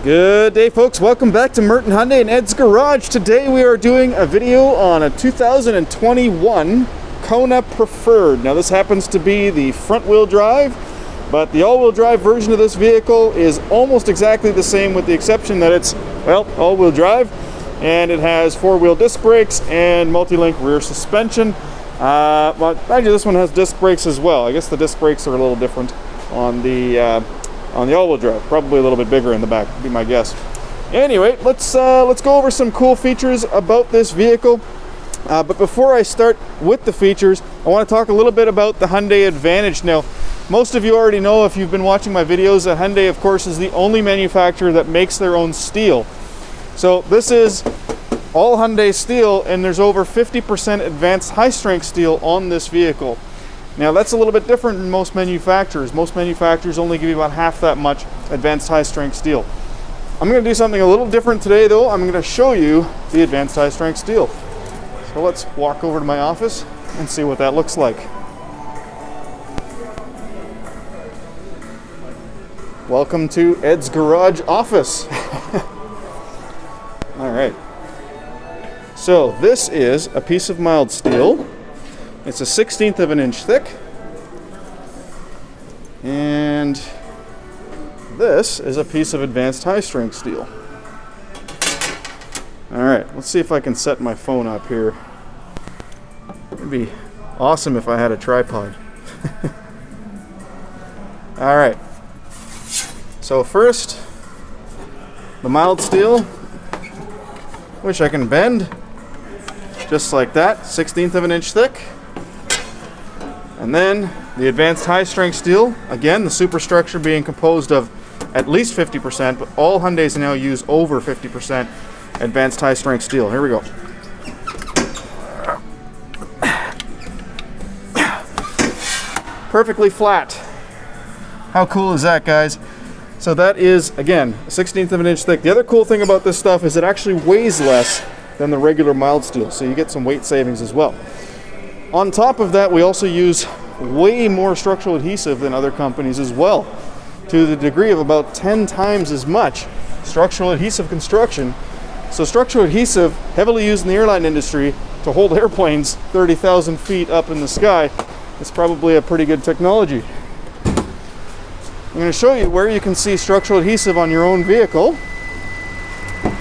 Good day, folks. Welcome back to Merton Hyundai and Ed's Garage. Today we are doing a video on a 2021 Kona Preferred. Now this happens to be the front-wheel drive, but the all-wheel drive version of this vehicle is almost exactly the same, with the exception that it's, well, all-wheel drive, and it has four-wheel disc brakes and multi-link rear suspension. But actually this one has disc brakes as well. I guess the disc brakes are a little different on the all-wheel drive, probably a little bit bigger in the back, would be my guess. Anyway, let's go over some cool features about this vehicle. But before I start with the features, I want to talk a little bit about the Hyundai Advantage. Now, most of you already know, if you've been watching my videos, that Hyundai, of course, is the only manufacturer that makes their own steel. So this is all Hyundai steel, and there's over 50% advanced high-strength steel on this vehicle. Now that's a little bit different than most manufacturers. Most manufacturers only give you about half that much advanced high-strength steel. I'm going to do something a little different today though. I'm going to show you the advanced high-strength steel. So let's walk over to my office and see what that looks like. Welcome to Ed's Garage office. Alright. So this is a piece of mild steel. It's a 1/16 of an inch thick, and this is a piece of advanced high-strength steel. Alright, let's see if I can set my phone up here. It'd be awesome if I had a tripod. Alright, so first, the mild steel, which I can bend just like that, 1/16 of an inch thick. And then the advanced high-strength steel, again, the superstructure being composed of at least 50%, but all Hyundais now use over 50% advanced high-strength steel. Here we go. Perfectly flat. How cool is that, guys? So that is, again, 1/16 of an inch thick. The other cool thing about this stuff is it actually weighs less than the regular mild steel, so you get some weight savings as well. On top of that, we also use way more structural adhesive than other companies as well, to the degree of about 10 times as much structural adhesive construction. So structural adhesive, heavily used in the airline industry to hold airplanes 30,000 feet up in the sky, is probably a pretty good technology. I'm going to show you where you can see structural adhesive on your own vehicle.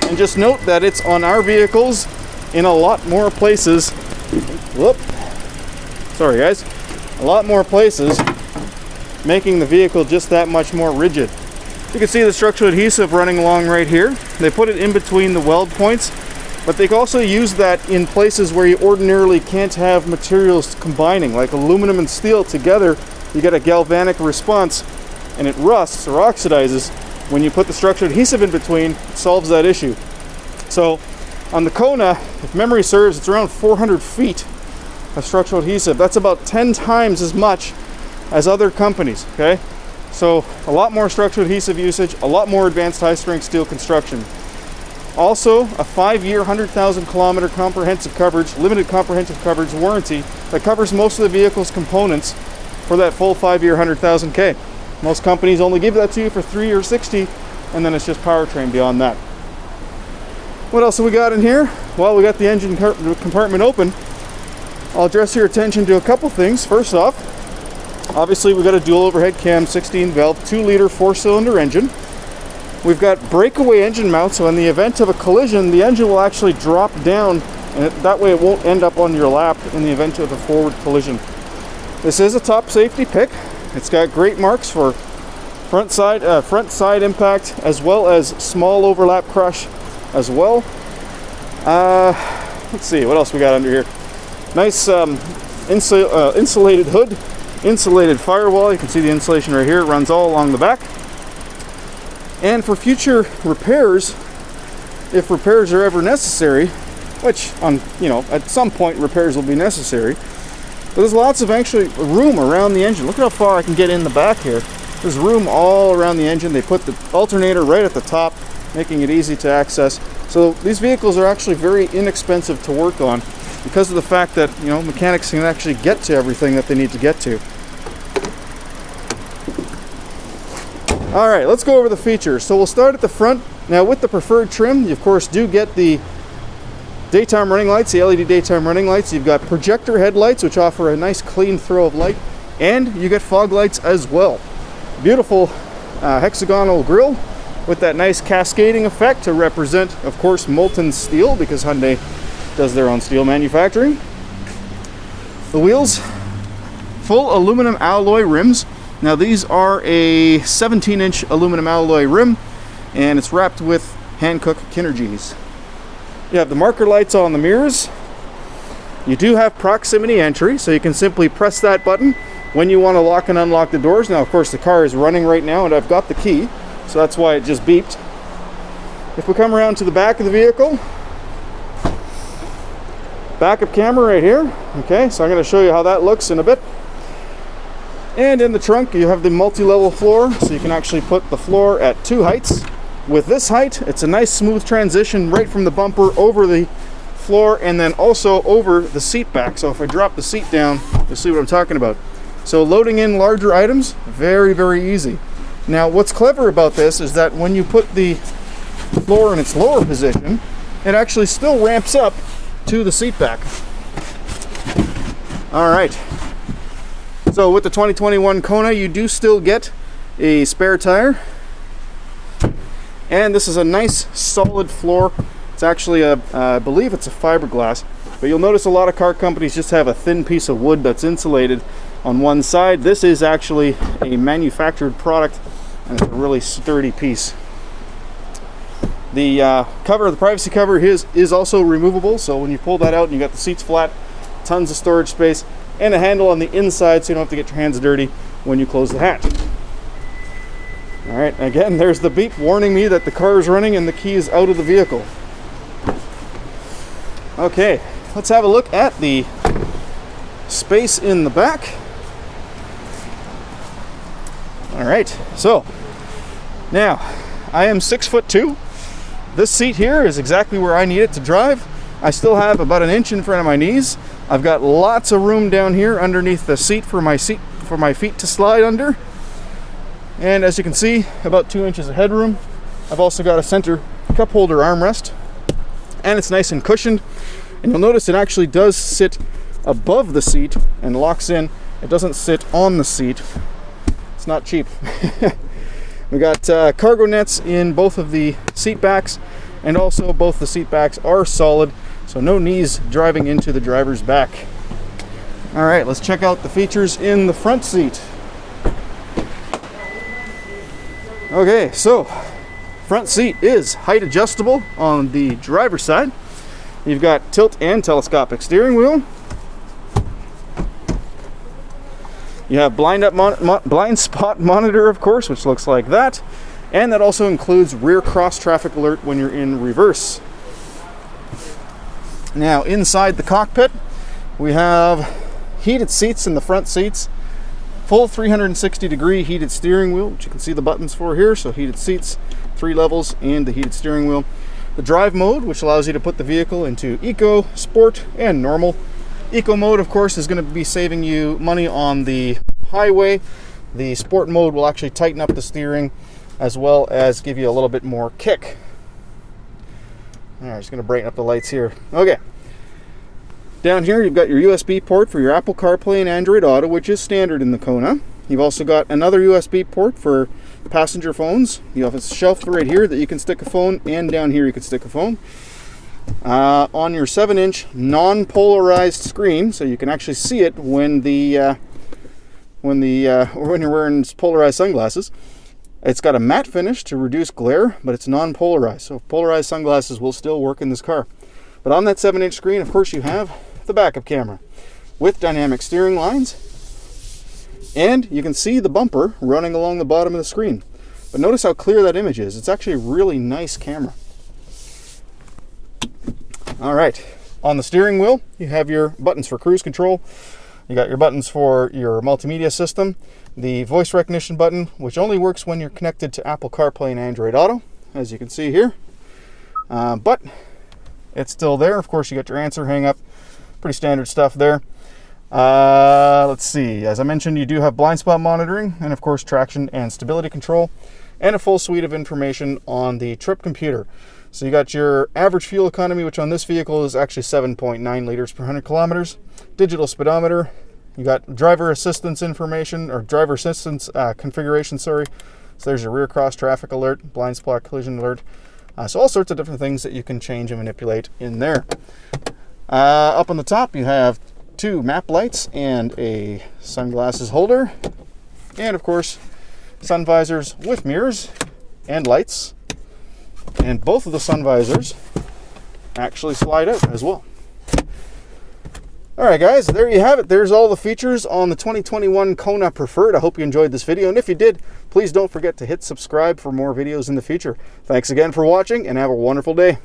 And just note that it's on our vehicles in a lot more places. Whoop. Sorry guys, a lot more places, making the vehicle just that much more rigid. You can see the structural adhesive running along right here. They put it in between the weld points, but they also use that in places where you ordinarily can't have materials combining, like aluminum and steel together. You get a galvanic response and it rusts or oxidizes. When you put the structural adhesive in between, it solves that issue. So on the Kona, if memory serves, it's around 400 feet of structural adhesive. That's about 10 times as much as other companies, okay? So a lot more structural adhesive usage, a lot more advanced high-strength steel construction. Also, a 5-year, 100,000 kilometer comprehensive coverage, limited comprehensive coverage warranty that covers most of the vehicle's components for that full 5-year, 100,000 K. Most companies only give that to you for 3 or 60, and then it's just powertrain beyond that. What else have we got in here? Well, we got the engine compartment open. I'll address your attention to a couple things. First off, obviously we've got a dual overhead cam 16 valve 2-liter 4-cylinder engine. We've got breakaway engine mounts, so in the event of a collision, the engine will actually drop down, and that way it won't end up on your lap in the event of a forward collision. This is a top safety pick. It's got great marks for front side impact, as well as small overlap crush as well. Let's see, what else we got under here? Nice insulated hood, insulated firewall. You can see the insulation right here. It runs all along the back. And for future repairs, if repairs are ever necessary, which at some point repairs will be necessary, but there's lots of actually room around the engine. Look how far I can get in the back here. There's room all around the engine. They put the alternator right at the top, making it easy to access. So these vehicles are actually very inexpensive to work on, because of the fact that mechanics can actually get to everything that they need to get to. All right, let's go over the features. So we'll start at the front. Now with the preferred trim, you of course do get the daytime running lights, the LED daytime running lights. You've got projector headlights, which offer a nice clean throw of light, and you get fog lights as well. Beautiful hexagonal grille with that nice cascading effect to represent, of course, molten steel, because Hyundai does their own steel manufacturing. The wheels, full aluminum alloy rims. Now these are a 17-inch aluminum alloy rim, and it's wrapped with Hankook Kinergies. You have the marker lights on the mirrors. You do have proximity entry, so you can simply press that button when you want to lock and unlock the doors. Now, of course, the car is running right now, and I've got the key, so that's why it just beeped. If we come around to the back of the vehicle, backup camera right here. Okay, so I'm going to show you how that looks in a bit. And in the trunk, you have the multi-level floor, so you can actually put the floor at 2 heights. With this height, it's a nice smooth transition right from the bumper over the floor and then also over the seat back. So if I drop the seat down, you'll see what I'm talking about. So loading in larger items, very, very easy. Now, what's clever about this is that when you put the floor in its lower position, it actually still ramps up to the seat back. All right. So with the 2021 Kona, you do still get a spare tire. And this is a nice solid floor. It's actually I believe it's a fiberglass, but you'll notice a lot of car companies just have a thin piece of wood that's insulated on one side. This is actually a manufactured product, and it's a really sturdy piece. The cover, the privacy cover is also removable, so when you pull that out and you got the seats flat, tons of storage space, and a handle on the inside so you don't have to get your hands dirty when you close the hatch. All right, again, there's the beep warning me that the car is running and the key is out of the vehicle. Okay, let's have a look at the space in the back. All right, so now I am 6'2". This seat here is exactly where I need it to drive. I still have about an inch in front of my knees. I've got lots of room down here underneath the seat for my feet to slide under. And as you can see, about 2 inches of headroom. I've also got a center cup holder armrest, and it's nice and cushioned. And you'll notice it actually does sit above the seat and locks in. It doesn't sit on the seat. It's not cheap. We got cargo nets in both of the seat backs, and also both the seat backs are solid, so no knees driving into the driver's back. All right, let's check out the features in the front seat. Okay, so front seat is height adjustable on the driver's side. You've got tilt and telescopic steering wheel. You have blind spot monitor, of course, which looks like that. And that also includes rear cross traffic alert when you're in reverse. Now, inside the cockpit, we have heated seats in the front seats. Full 360-degree heated steering wheel, which you can see the buttons for here. So heated seats, 3 levels, and the heated steering wheel. The drive mode, which allows you to put the vehicle into eco, sport, and normal. Eco mode, of course, is going to be saving you money on the highway. The sport mode will actually tighten up the steering as well as give you a little bit more kick. All right, just going to brighten up the lights here. Okay. Down here, you've got your USB port for your Apple CarPlay and Android Auto, which is standard in the Kona. You've also got another USB port for passenger phones. You have a shelf right here that you can stick a phone, and down here you can stick a phone. On your 7-inch non-polarized screen, so you can actually see it when you're wearing polarized sunglasses. It's got a matte finish to reduce glare, but it's non-polarized, so polarized sunglasses will still work in this car. But on that 7-inch screen, of course, you have the backup camera with dynamic steering lines, and you can see the bumper running along the bottom of the screen. But notice how clear that image is. It's actually a really nice camera. All right, on the steering wheel, you have your buttons for cruise control. You got your buttons for your multimedia system, the voice recognition button, which only works when you're connected to Apple CarPlay and Android Auto, as you can see here. But it's still there. Of course, you got your answer hang up. Pretty standard stuff there. Let's see. As I mentioned, you do have blind spot monitoring and, of course, traction and stability control. and a full suite of information on the trip computer. So you got your average fuel economy, which on this vehicle is actually 7.9 liters per 100 kilometers. Digital speedometer. You got driver assistance information, or driver assistance configuration, sorry. So there's your rear cross traffic alert, blind spot collision alert. So all sorts of different things that you can change and manipulate in there. Up on the top, you have 2 map lights and a sunglasses holder. And of course, sun visors with mirrors and lights. And both of the sun visors actually slide out as well. All right, guys, there you have it. There's all the features on the 2021 Kona Preferred. I hope you enjoyed this video, and if you did, please don't forget to hit subscribe for more videos in the future. Thanks again for watching, and have a wonderful day.